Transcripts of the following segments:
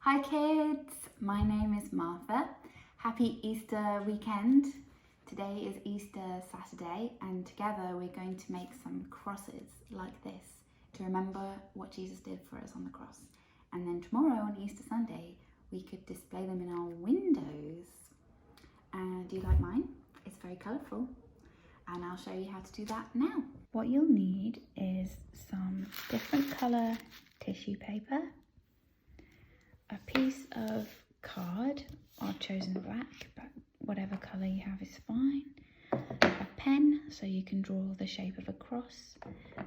Hi kids, my name is Martha. Happy Easter weekend. Today is Easter Saturday and together we're going to make some crosses like this to remember what Jesus did for us on the cross. And then tomorrow on Easter Sunday we could display them in our windows. Do you like mine? It's very colourful and I'll show you how to do that now. What you'll need is some different colour tissue paper, a piece of card. I've chosen black, but whatever colour you have is fine. A pen so you can draw the shape of a cross.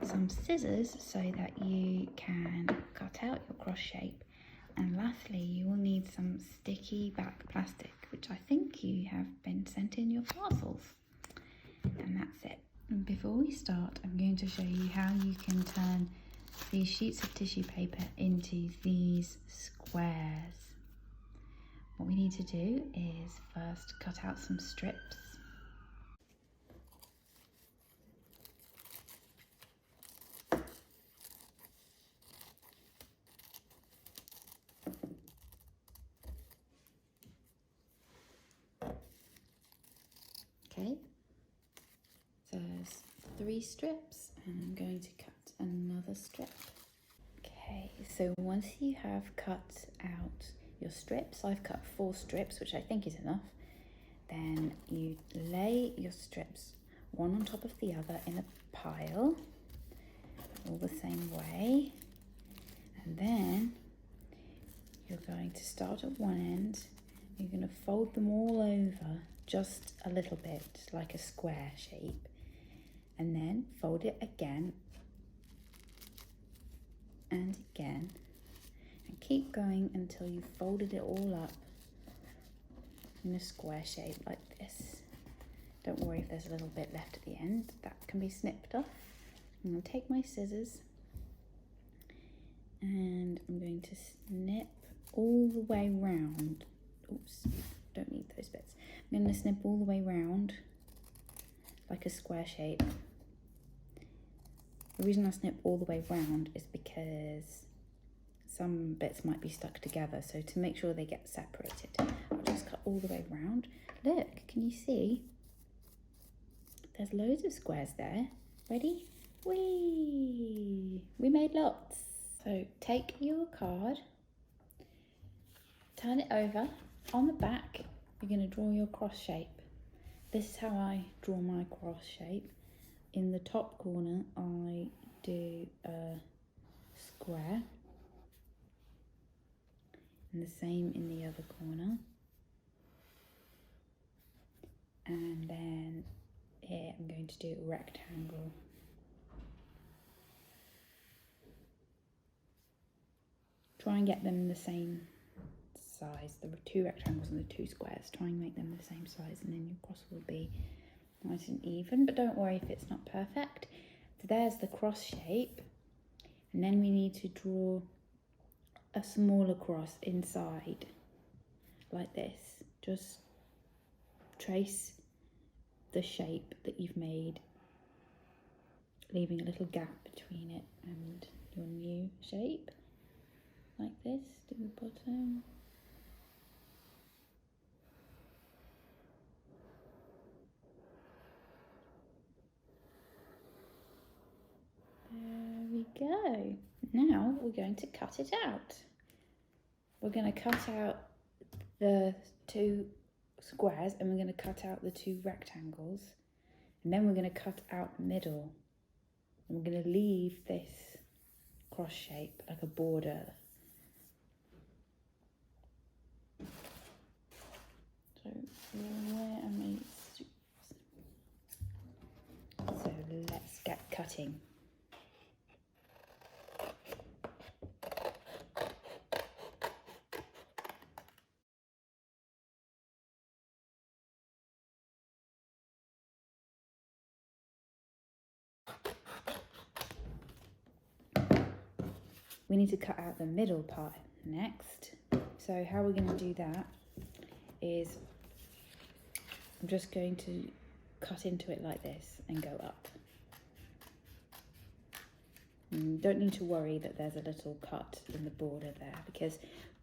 Some scissors so that you can cut out your cross shape. And lastly, you will need some sticky back plastic, which I think you have been sent in your parcels. And that's it. And before we start, I'm going to show you how you can turn these sheets of tissue paper into these squares. What we need to do is first cut out some strips. Okay, so there's 3 strips and I'm going to cut another strip. Okay, so once you have cut out your strips, I've cut 4 strips, which I think is enough. Then you lay your strips one on top of the other in a pile, all the same way. And then you're going to start at one end, you're going to fold them all over just a little bit, like a square shape, and then fold it again and again, and keep going until you've folded it all up in a square shape like this. Don't worry if there's a little bit left at the end, that can be snipped off. I'm going to take my scissors and I'm going to snip all the way round. Oops, don't need those bits. I'm going to snip all the way round like a square shape. The reason I snip all the way round is because some bits might be stuck together, so to make sure they get separated, I'll just cut all the way round. Look, can you see? There's loads of squares there. Ready? Whee! We made lots. So take your card, turn it over. On the back, you're going to draw your cross shape. This is how I draw my cross shape. In the top corner, I do a square. And the same in the other corner. And then here I'm going to do a rectangle. Try and get them the same size. There were 2 rectangles and the 2 squares. Try and make them the same size and then your cross will be nice and even, but don't worry if it's not perfect. So there's the cross shape, and then we need to draw a smaller cross inside like this. Just trace the shape that you've made, leaving a little gap between it and your new shape like this. Do the bottom. There we go. Now we're going to cut it out. We're going to cut out the 2 squares and we're going to cut out the 2 rectangles, and then we're going to cut out the middle, and we're going to leave this cross shape like a border. So where am I? So let's get cutting. We need to cut out the middle part next. So how we're going to do that is I'm just going to cut into it like this and go up. Don't need to worry that there's a little cut in the border there, because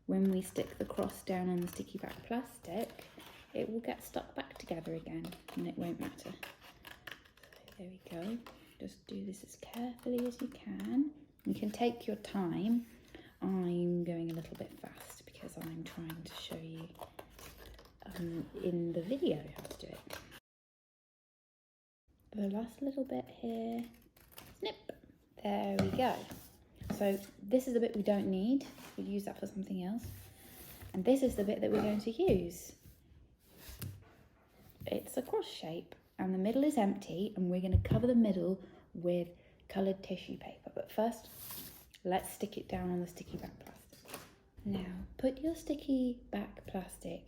when we stick the cross down on the sticky back plastic, it will get stuck back together again and it won't matter. So there we go. Just do this as carefully as you can. You can take your time. I'm going a little bit fast because I'm trying to show you in the video how to do it. The last little bit here, snip, there we go. So this is the bit we don't need, we'll use that for something else. And this is the bit that we're going to use. It's a cross shape and the middle is empty, and we're going to cover the middle with coloured tissue paper. But first, let's stick it down on the sticky back plastic. Now, put your sticky back plastic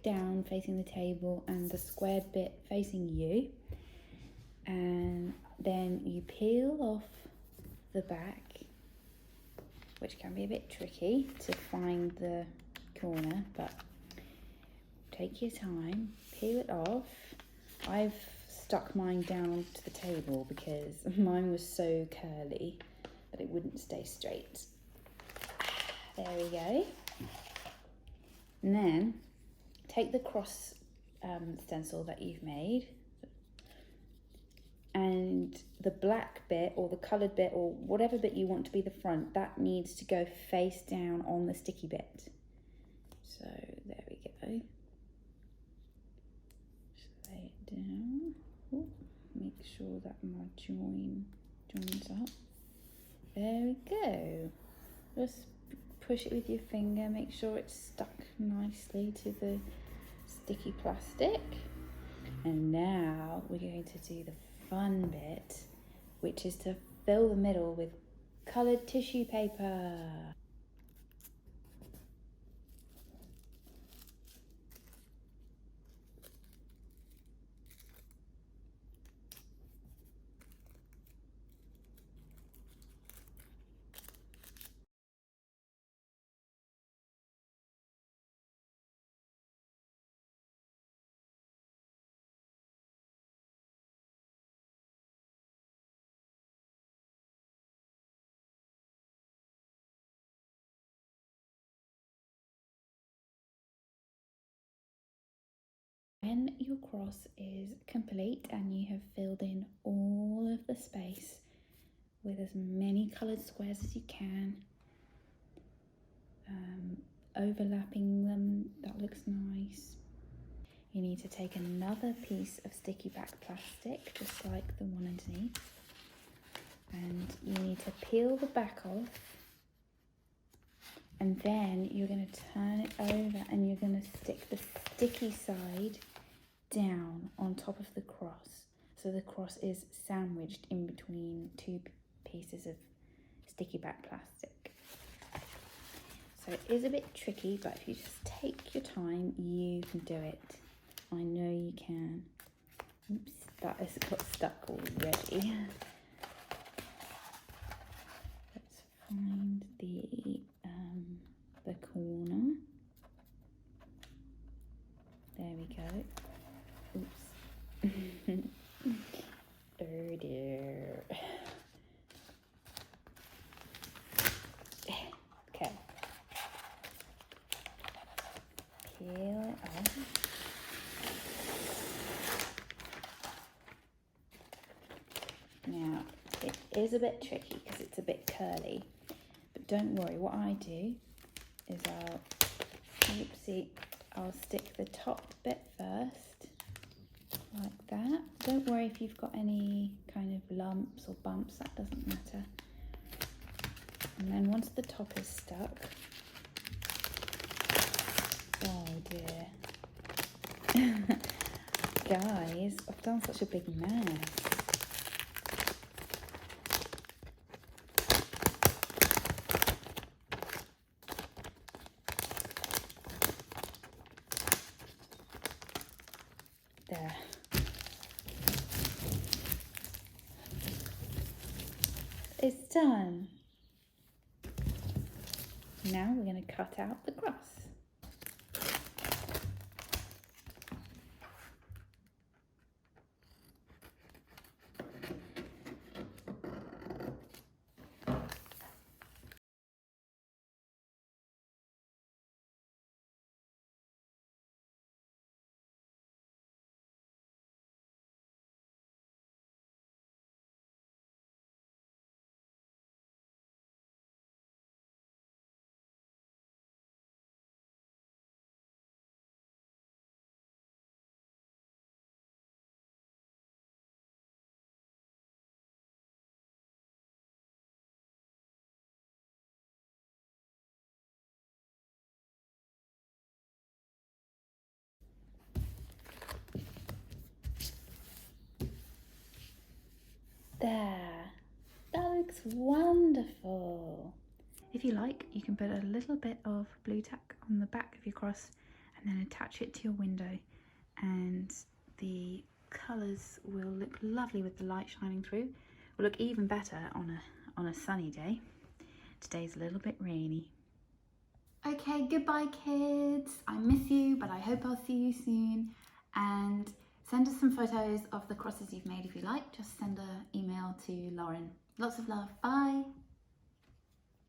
down facing the table and the squared bit facing you, and then you peel off the back, which can be a bit tricky to find the corner, but take your time, peel it off. I've stuck mine down to the table because mine was so curly that it wouldn't stay straight. There we go. And then take the cross stencil that you've made, and the black bit or the coloured bit or whatever bit you want to be the front, that needs to go face down on the sticky bit. So there we go. Just lay it down. Ooh, make sure that my joins up. There we go. Just push it with your finger, make sure it's stuck nicely to the sticky plastic. And now we're going to do the fun bit, which is to fill the middle with coloured tissue paper. When your cross is complete and you have filled in all of the space with as many coloured squares as you can, overlapping them, that looks nice. You need to take another piece of sticky back plastic, just like the one underneath, and you need to peel the back off, and then you're going to turn it over and you're going to stick the sticky side down on top of the cross, so the cross is sandwiched in between two pieces of sticky back plastic. So it is a bit tricky, but if you just take your time, you can do it. I know you can. Oops, that has got stuck already. Let's find the corner. There we go. Oops. Oh dear. Okay. Peel it off. Now, it is a bit tricky because it's a bit curly, but don't worry. What I do is I'll stick the top bit first, like that. Don't worry if you've got any kind of lumps or bumps, that doesn't matter. And then once the top is stuck, oh dear. Guys, I've done such a big mess. There. It's done. Now we're going to cut out the cross. There, that looks wonderful. If you like, you can put a little bit of blue tack on the back of your cross and then attach it to your window, and the colours will look lovely with the light shining through. Will look even better on a sunny day. Today's a little bit rainy. Okay, goodbye kids. I miss you, but I hope I'll see you soon. And send us some photos of the crosses you've made if you like. Just send an email to Lauren. Lots of love. Bye.